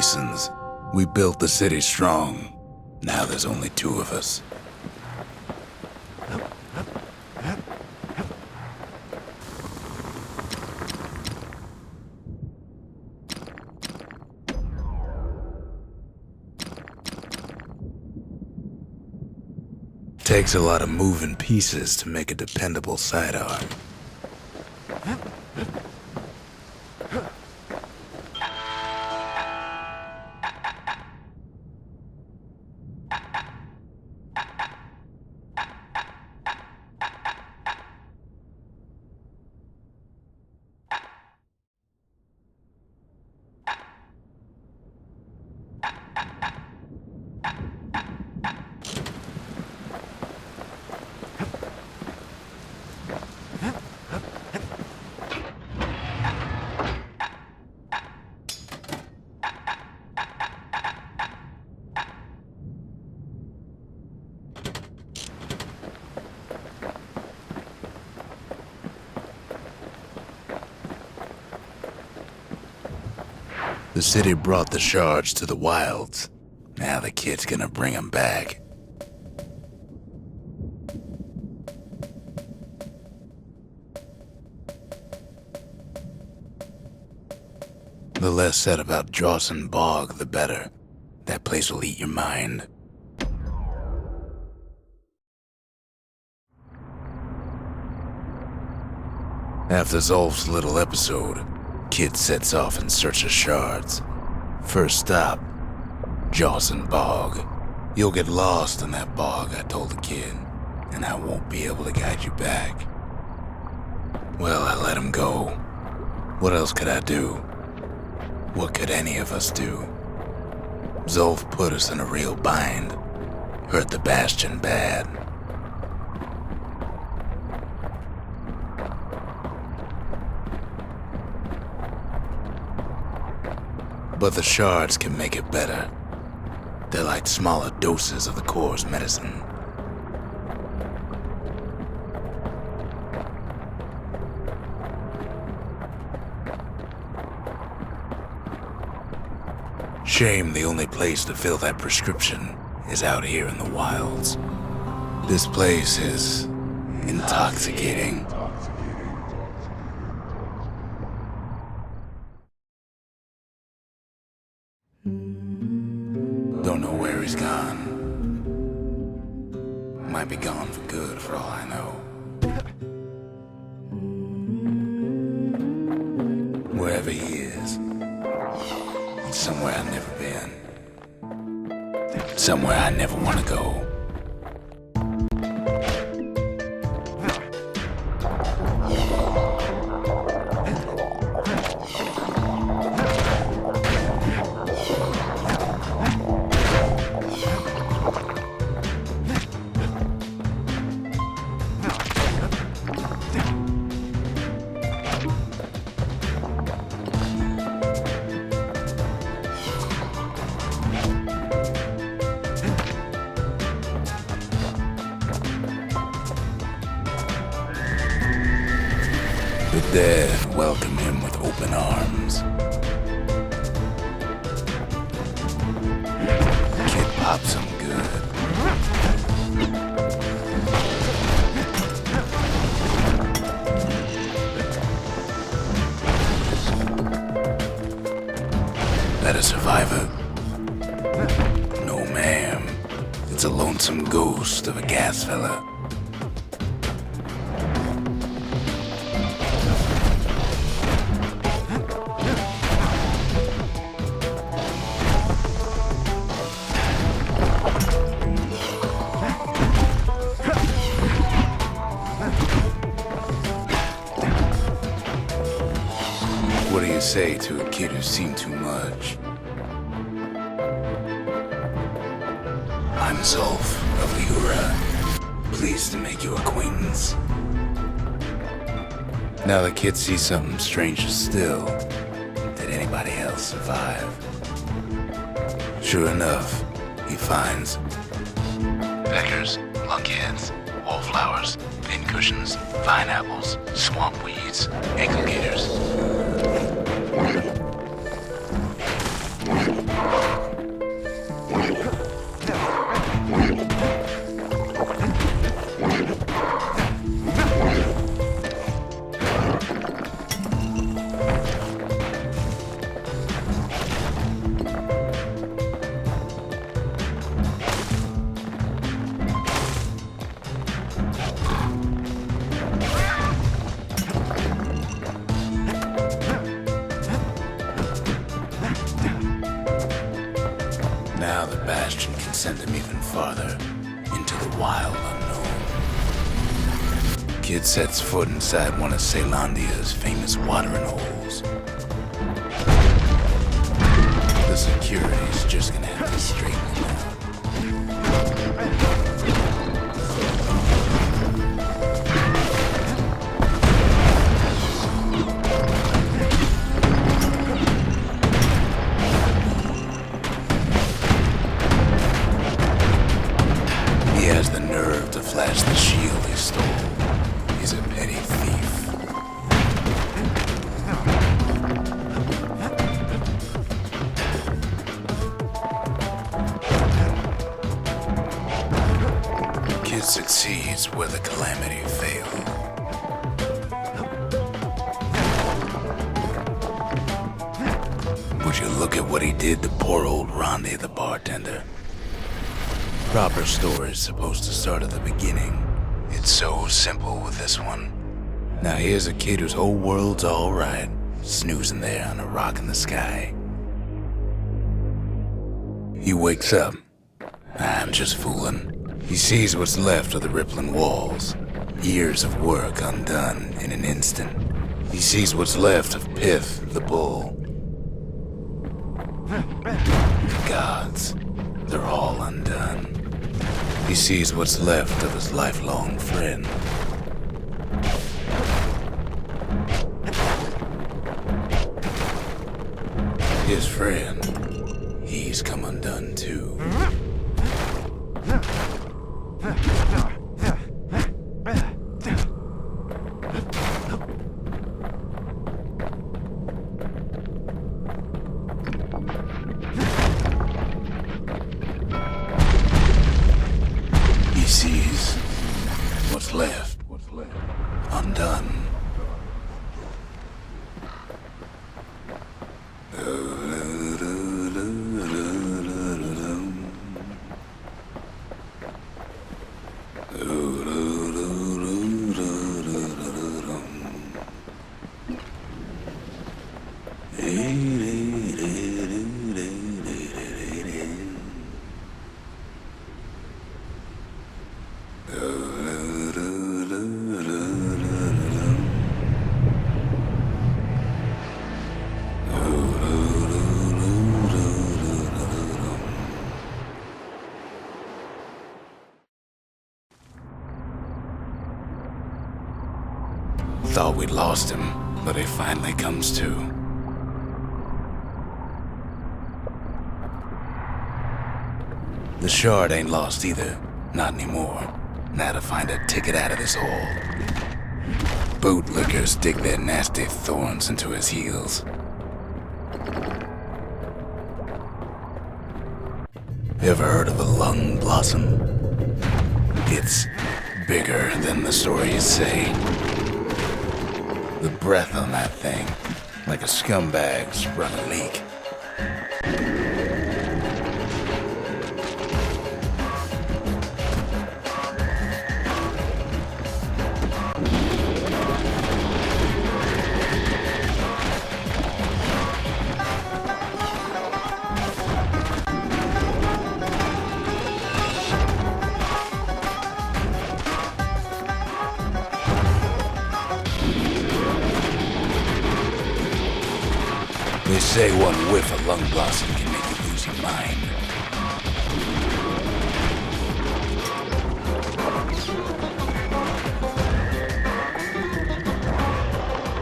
masons. We built the city strong. Now there's only two of us. Takes a lot of moving pieces to make a dependable sidearm. The city brought the shards to the wilds. Now the kid's gonna bring them back. The less said about Gishin Bog, the better. That place will eat your mind. After Zolf's little episode, Kid sets off in search of shards. First stop, Gishin Bog. You'll get lost in that bog, I told the kid, and I won't be able to guide you back. Well, I let him go. What else could I do? What could any of us do? Zolf put us in a real bind. Hurt the Bastion bad. But the shards can make it better. They're like smaller doses of the core's medicine. Shame the only place to fill that prescription is out here in the wilds. This place is intoxicating. Don't know where he's gone. Might be gone for good for all I know. Wherever he is, it's somewhere I've never been. Somewhere I never want to go. The dead welcome him with open arms. Kid pops him good. That a survivor? No, ma'am. It's a lonesome ghost of a gas fella. What do you say to a kid who's seen too much? I'm Zolf of Liura. Pleased to make your acquaintance. Now the kid sees something stranger still. Did anybody else survive? Sure enough, he finds peckers, lunkheads, wallflowers, pincushions, vine apples, swamp weeds, ankle gators. Now the Bastion can send him even farther, into the wild unknown. Kid sets foot inside one of Ceylondia's famous watering holes. The security's just gonna have to straighten him out. He has the nerve to flash the shield he stole. He's a petty thief. Kid succeeds where the calamity failed. Would you look at what he did to poor old Rondi the bartender? Proper story's supposed to start at the beginning. It's so simple with this one. Now here's a kid whose whole world's alright, snoozing there on a rock in the sky. He wakes up. I'm just fooling. He sees what's left of the rippling walls. Years of work undone in an instant. He sees what's left of Pith the bull. The gods, they're all undone. He sees what's left of his lifelong friend. His friend, he's come undone too. He sees what's left undone. Thought we'd lost him, but he finally comes to. The shard ain't lost either. Not anymore. Now to find a ticket out of this hole. Bootlickers dig their nasty thorns into his heels. Ever heard of a lung blossom? It's bigger than the stories say. The breath on that thing, like a scumbag's run a leak. They say one whiff of lung blossom can make you lose your mind.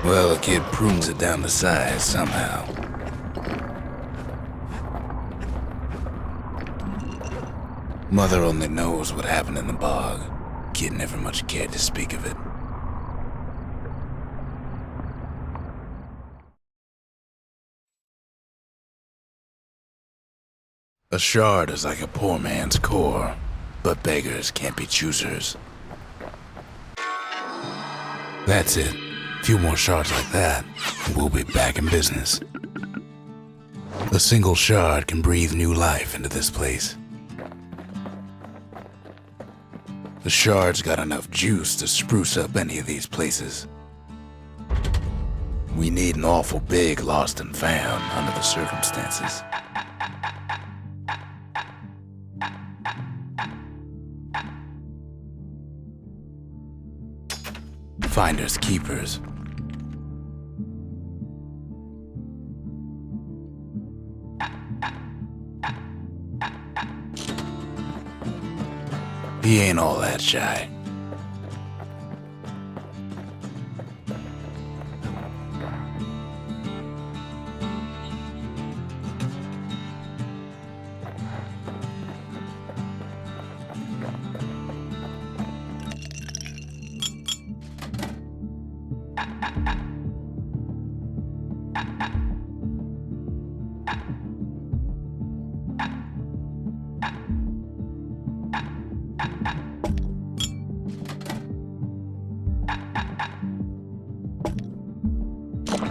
Well, the kid prunes it down to size somehow. Mother only knows what happened in the bog. Kid never much cared to speak of it. A shard is like a poor man's core. But beggars can't be choosers. That's it. A few more shards like that, and we'll be back in business. A single shard can breathe new life into this place. The shard's got enough juice to spruce up any of these places. We need an awful big lost and found under the circumstances. Finders keepers. He ain't all that shy.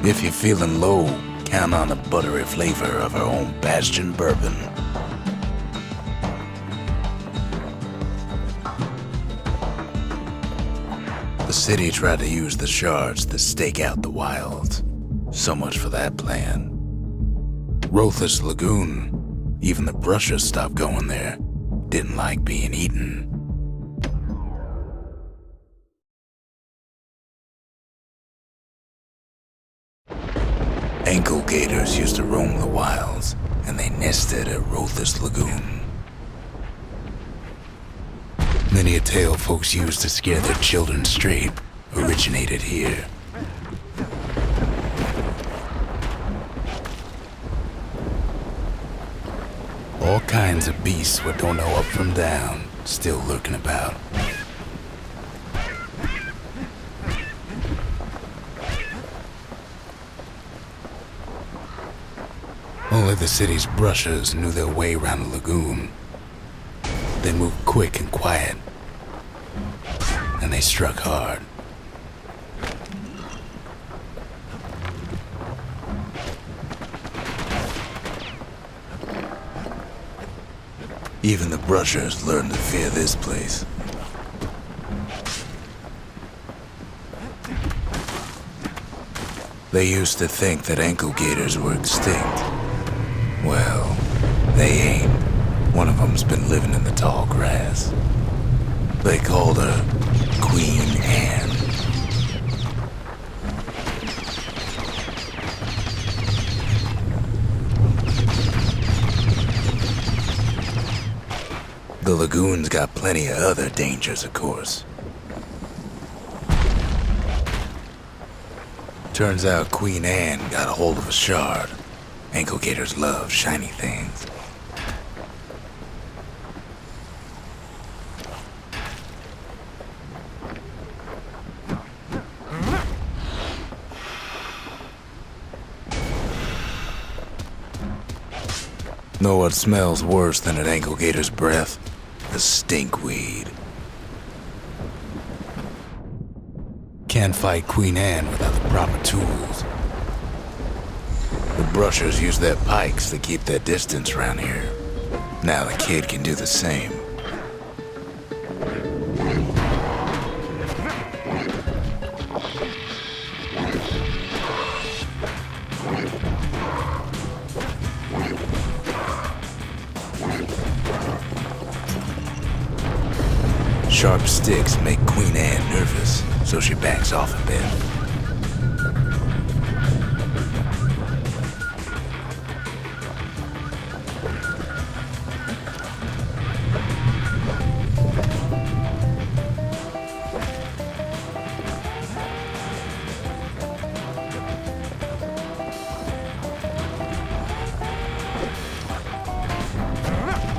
If you're feeling low, count on the buttery flavor of our own Bastion bourbon. The city tried to use the shards to stake out the wilds. So much for that plan. Rotha's Lagoon, even the brushers stopped going there. Didn't like being eaten. Ankle gators used to roam the wilds, and they nested at Rotha's Lagoon. Many a tale folks used to scare their children straight originated here. All kinds of beasts what don't know up from down, still lurking about. Only the city's brushers knew their way around the lagoon. They moved quick and quiet, and they struck hard. Even the brushers learned to fear this place. They used to think that ankle gators were extinct. Well, they ain't. One of them's been living in the tall grass. They called her Queen Anne. The lagoon's got plenty of other dangers, of course. Turns out Queen Anne got a hold of a shard. Ankle gators love shiny things. Know what smells worse than an ankle gator's breath? The stinkweed. Can't fight Queen Anne without the proper tools. The brushers use their pikes to keep their distance around here. Now the kid can do the same. Sharp sticks make Queen Anne nervous, so she backs off a bit.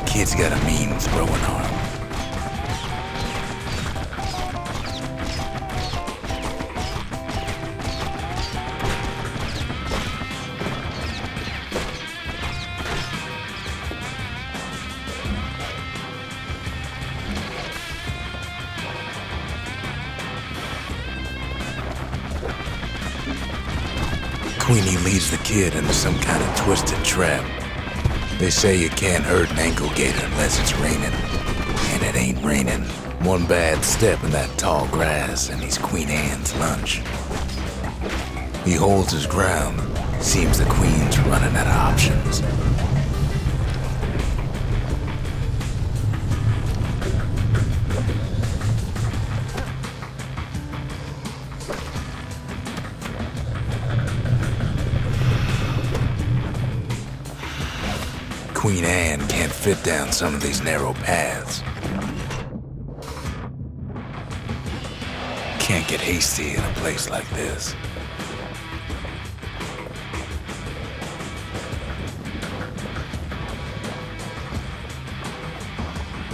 Kid's got a mean throwing arm. Queenie leads the kid into some kind of twisted trap. They say you can't hurt an ankle gator unless it's raining. And it ain't raining. One bad step in that tall grass and he's Queen Anne's lunch. He holds his ground. Seems the Queen's running out of options. Queen Anne can't fit down some of these narrow paths. Can't get hasty in a place like this.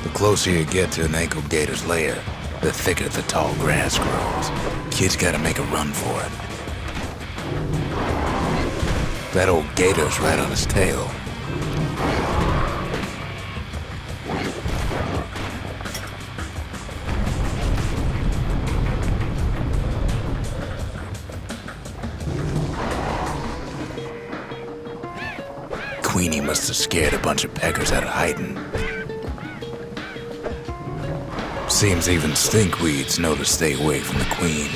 The closer you get to an ankle gator's lair, the thicker the tall grass grows. Kid's gotta make a run for it. That old gator's right on his tail. Queenie must have scared a bunch of peckers out of hiding. Seems even stinkweeds know to stay away from the Queen.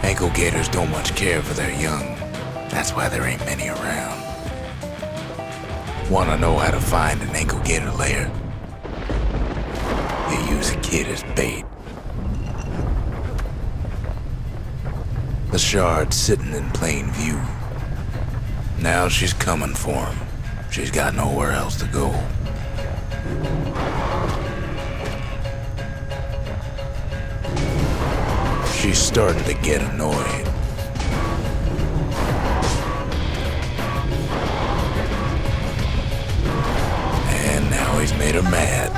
Ankle gators don't much care for their young. That's why there ain't many around. Wanna know how to find an ankle gator lair? You use a kid as bait. The shard's sitting in plain view. Now she's coming for him. She's got nowhere else to go. She's starting to get annoyed. And now he's made her mad.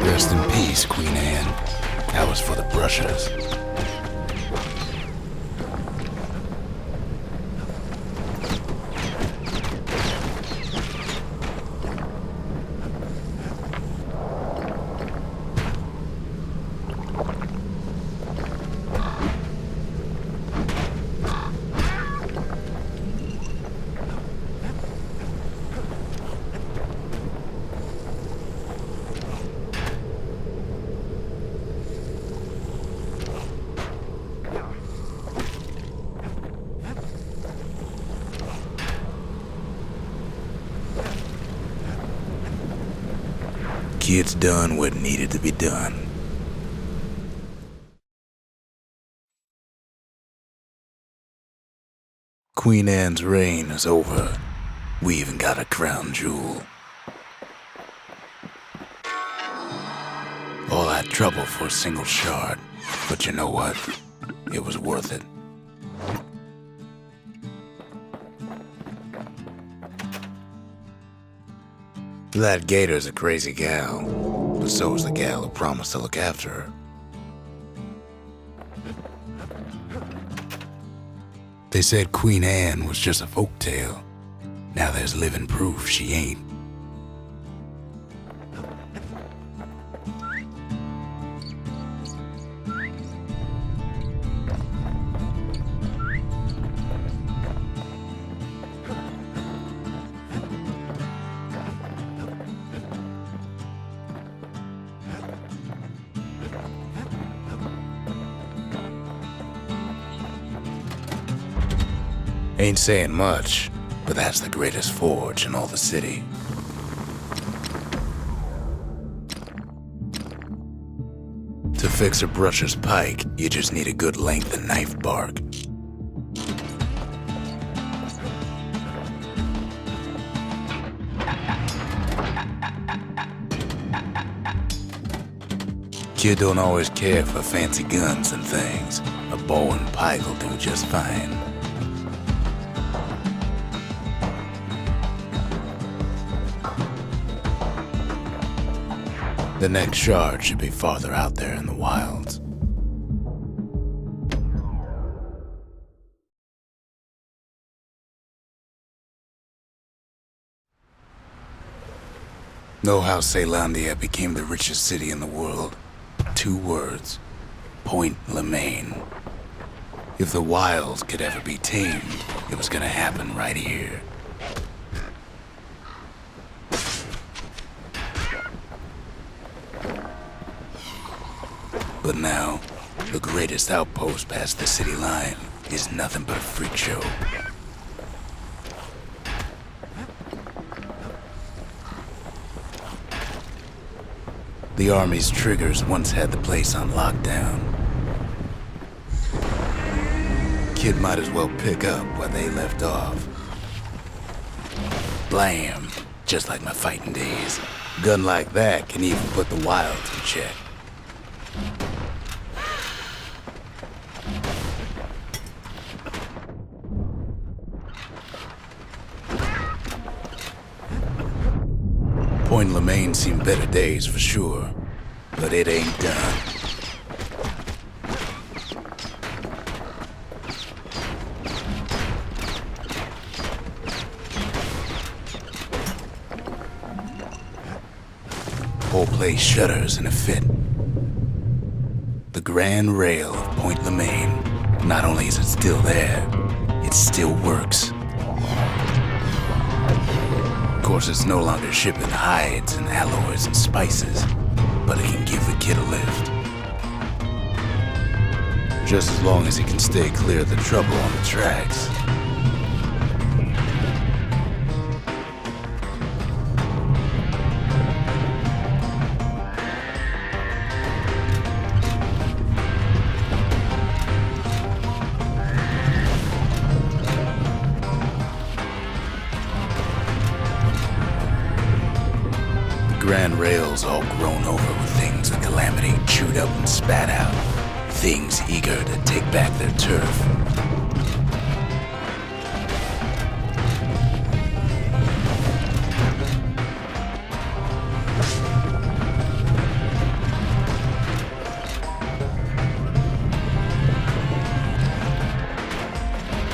Rest in peace, Queen Anne. That was for the brushers. Kid's done what needed to be done. Queen Anne's reign is over. We even got a crown jewel. All that trouble for a single shard. But you know what? It was worth it. That gator's a crazy gal, but so is the gal who promised to look after her. They said Queen Anne was just a folktale. Now there's living proof she ain't. Ain't saying much, but that's the greatest forge in all the city. To fix a brusher's pike, you just need a good length of knife bark. Kid don't always care for fancy guns and things. A bow and pike will do just fine. The next shard should be farther out there in the wilds. Know how Caelondia became the richest city in the world? 2 words. Point Lemaine. If the wilds could ever be tamed, it was gonna happen right here. But now, the greatest outpost past the city line is nothing but a freak show. The army's triggers once had the place on lockdown. Kid might as well pick up where they left off. Blam! Just like my fighting days. Gun like that can even put the wilds in check. Point Lemaine seen better days for sure, but it ain't done. Whole place shudders in a fit. The grand rail of Point Lemaine, not only is it still there, it still works. Of course, it's no longer shipping hides and alloys and spices, but it can give the kid a lift. Just as long as he can stay clear of the trouble on the tracks. Grand rails all grown over with things the Calamity chewed up and spat out. Things eager to take back their turf.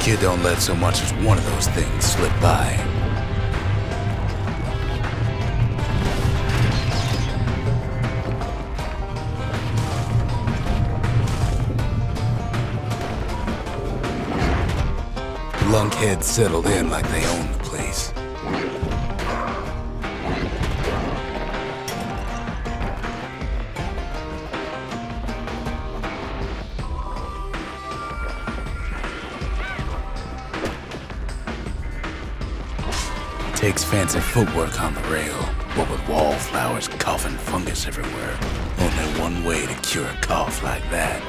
Kid don't let so much as one of those things slip by. Lunkheads settled in like they owned the place. Takes fancy footwork on the rail, what with wallflowers coughing fungus everywhere. Only one way to cure a cough like that.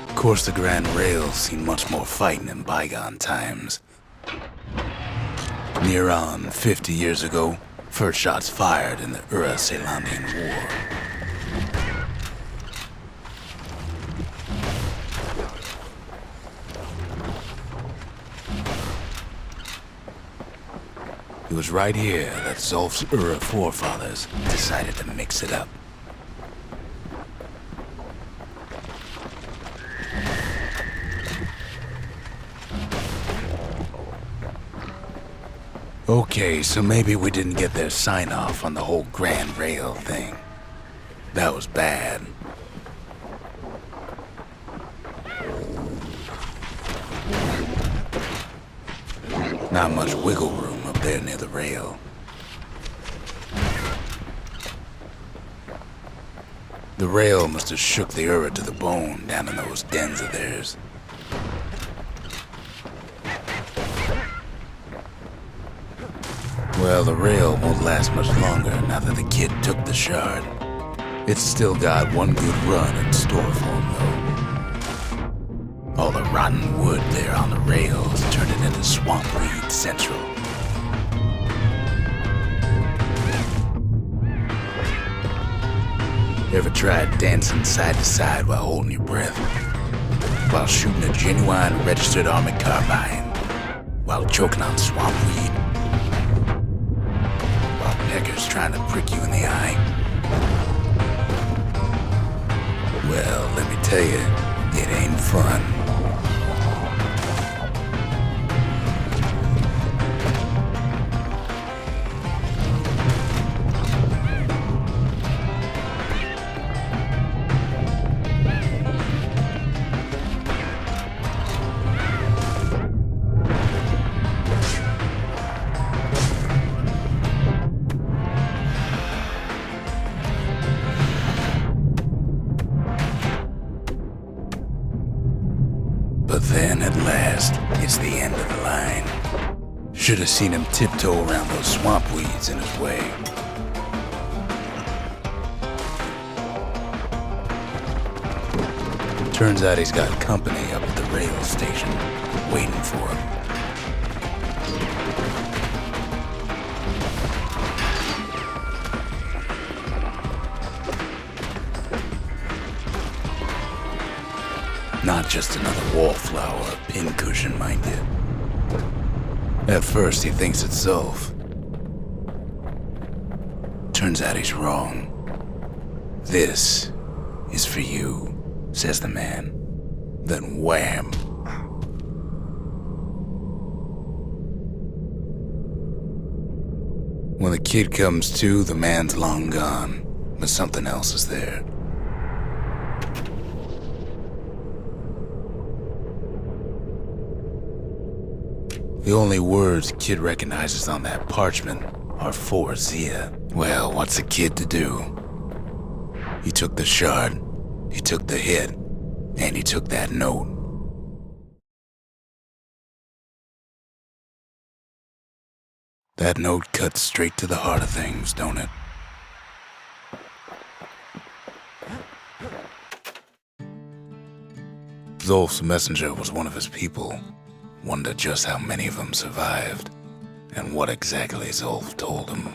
Of course, the Grand Rail's seen much more fighting in bygone times. Near on 50 years ago, first shots fired in the Caelondian War. It was right here that Zulf's forefathers decided to mix it up. Okay, so maybe we didn't get their sign-off on the whole Grand Rail thing. That was bad. Not much wiggle room up there near the rail. The rail must have shook the Ura to the bone down in those dens of theirs. Well, the rail won't last much longer now that the kid took the shard. It's still got one good run in store for him, though. All the rotten wood there on the rails turned it into Swampweed Central. Ever tried dancing side to side while holding your breath? While shooting a genuine registered army carbine? While choking on swampweed? While peckers trying to prick you in the eye? Well, let me tell you, it ain't fun. But then, at last, it's the end of the line. Should have seen him tiptoe around those swamp weeds in his way. Turns out he's got company up at the rail station, waiting for him. Not just another wallflower or pincushion, mind you. At first, he thinks it's Zulf. Turns out he's wrong. This is for you, says the man. Then wham! When the kid comes to, the man's long gone, but something else is there. The only words Kid recognizes on that parchment are for Zia. Well, what's a kid to do? He took the shard, he took the hit, and he took that note. That note cuts straight to the heart of things, don't it? Zulf's messenger was one of his people. Wonder just how many of them survived, and what exactly Zulf told him.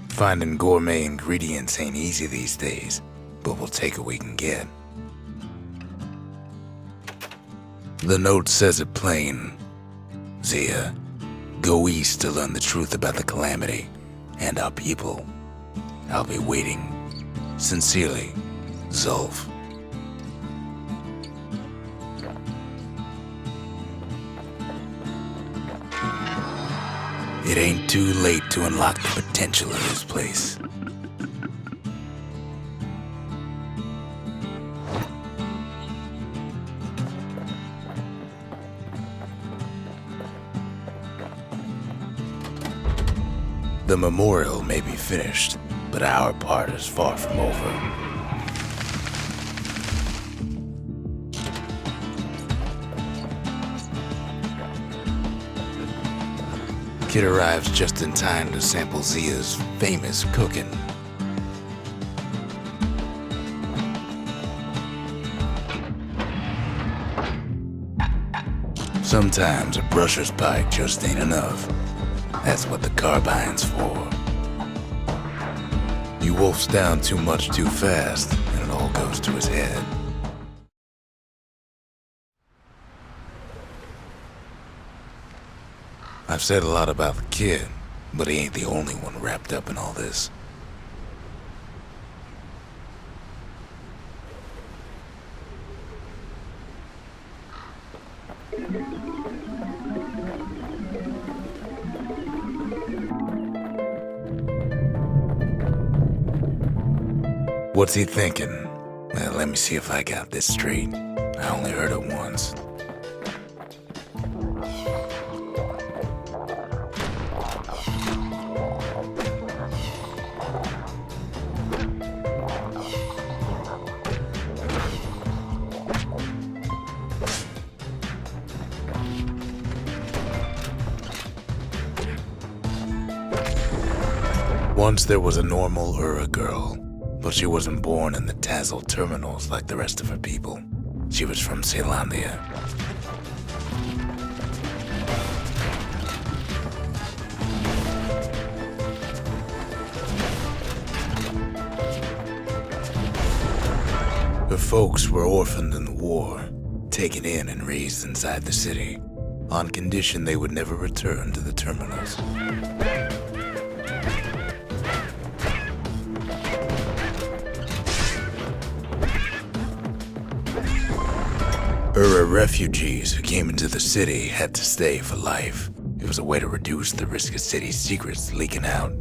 Finding gourmet ingredients ain't easy these days, but we'll take what we can get. The note says it plain. Zia, go east to learn the truth about the calamity and our people. I'll be waiting. Sincerely, Zulf. It ain't too late to unlock the potential of this place. The memorial may be finished, but our part is far from over. Kid arrives just in time to sample Zia's famous cooking. Sometimes a brusher's pike just ain't enough. That's what the carbine's for. He wolfs down too much too fast, and it all goes to his head. I've said a lot about the kid, but he ain't the only one wrapped up in all this. What's he thinking? Well, let me see if I got this straight. I only heard it once. Once there was a normal Ura girl, but she wasn't born in the Tazzle terminals like the rest of her people. She was from Celandia. Her folks were orphaned in the war, taken in and raised inside the city, on condition they would never return to the terminals. Ura refugees who came into the city had to stay for life. It was a way to reduce the risk of city secrets leaking out.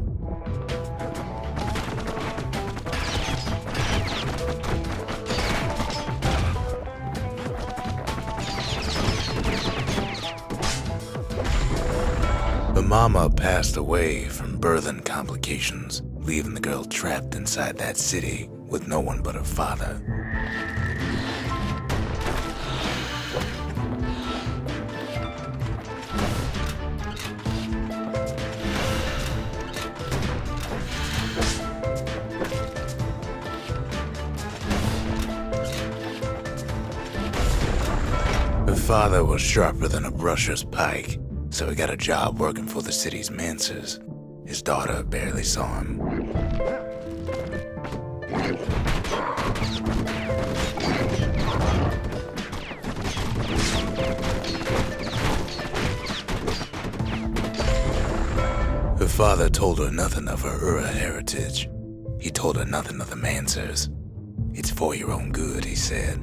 Her mama passed away from birthing complications, leaving the girl trapped inside that city with no one but her father. Her father was sharper than a brusher's pike, so he got a job working for the city's mancers. His daughter barely saw him. Her father told her nothing of her Ura heritage. He told her nothing of the mancers. It's for your own good, he said.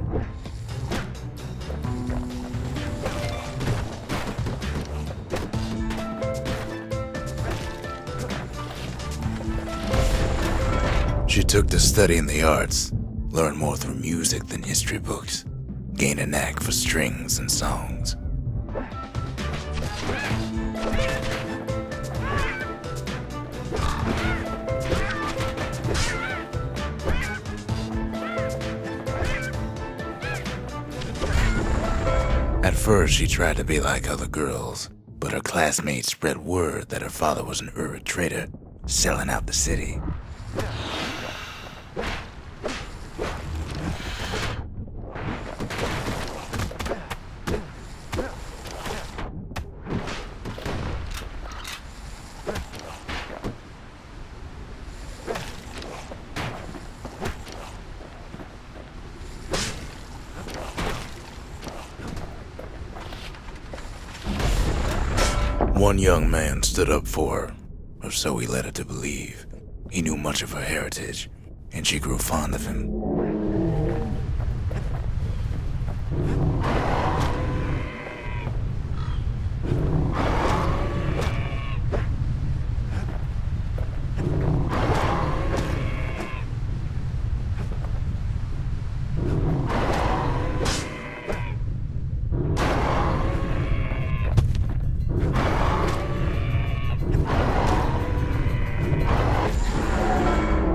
She took to studying the arts, learned more through music than history books, gained a knack for strings and songs. At first, she tried to be like other girls, but her classmates spread word that her father was an Ura trader, selling out the city. One young man stood up for her, or so he led her to believe. He knew much of her heritage, and she grew fond of him.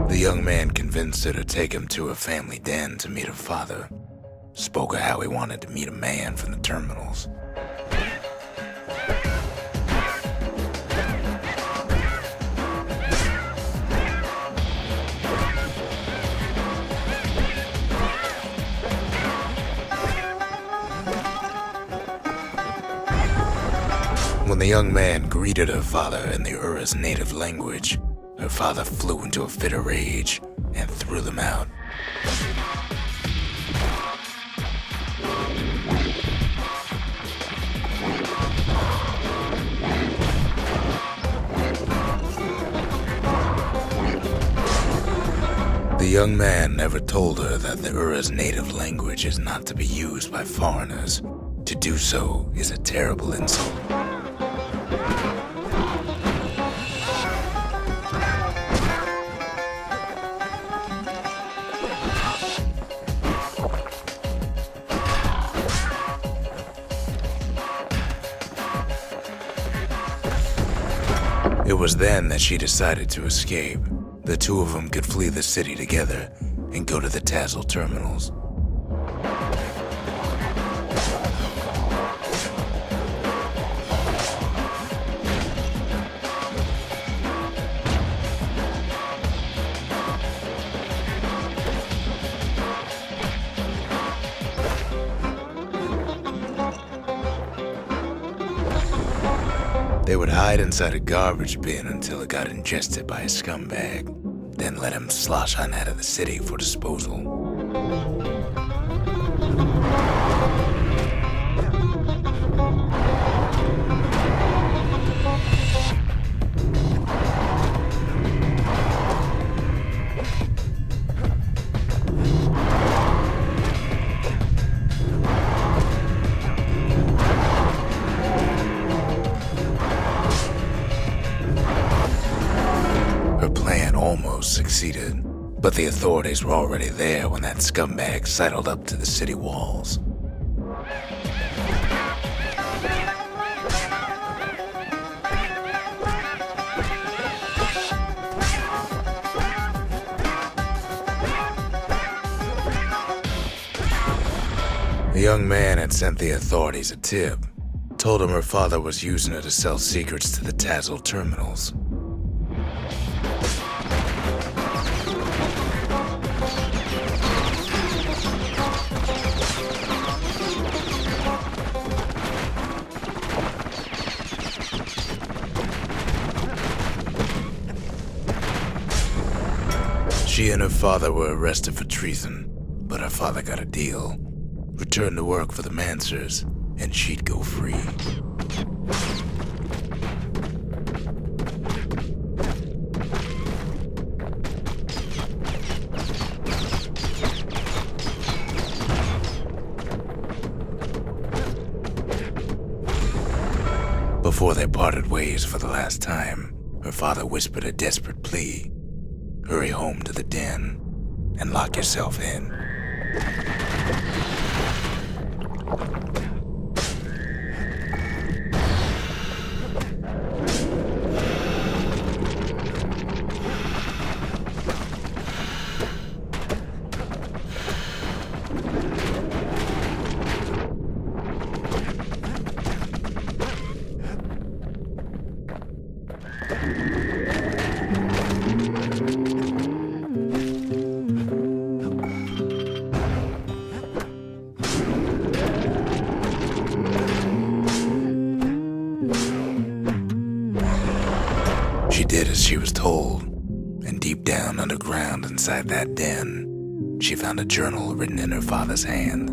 The young man convinced her to take him to a family den to meet her father. Spoke of how he wanted to meet a man from the terminals. When the young man greeted her father in the Ura's native language, her father flew into a fit of rage and threw them out. The young man never told her that the Ura's native language is not to be used by foreigners, To do so is a terrible insult. It was then that she decided to escape. The two of them could flee the city together and go to the Tassel terminals. They would hide inside a garbage bin until it got ingested by a scumbag, then let him slosh on out of the city for disposal. Her plan almost succeeded, but the authorities were already there when that scumbag sidled up to the city walls. The young man had sent the authorities a tip, told him her father was using her to sell secrets to the Tassel terminals. She and her father were arrested for treason, but her father got a deal. Returned to work for the Mansers, and she'd go free. Before they parted ways for the last time, her father whispered a desperate plea. Hurry home to the den and lock yourself in. She did as she was told, and deep down underground inside that den, she found a journal written in her father's hand.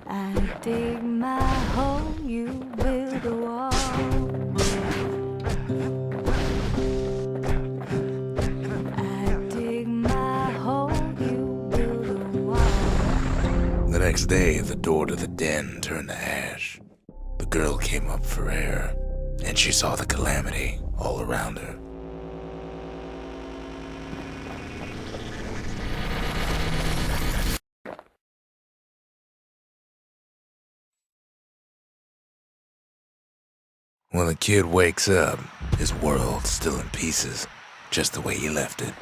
I dig my hole, you build a wall. I dig my hole, you build a wall. The next day, the door to the den turned to ash. The girl came up for air, and she saw the calamity all around her. When the kid wakes up, his world's still in pieces, just the way he left it.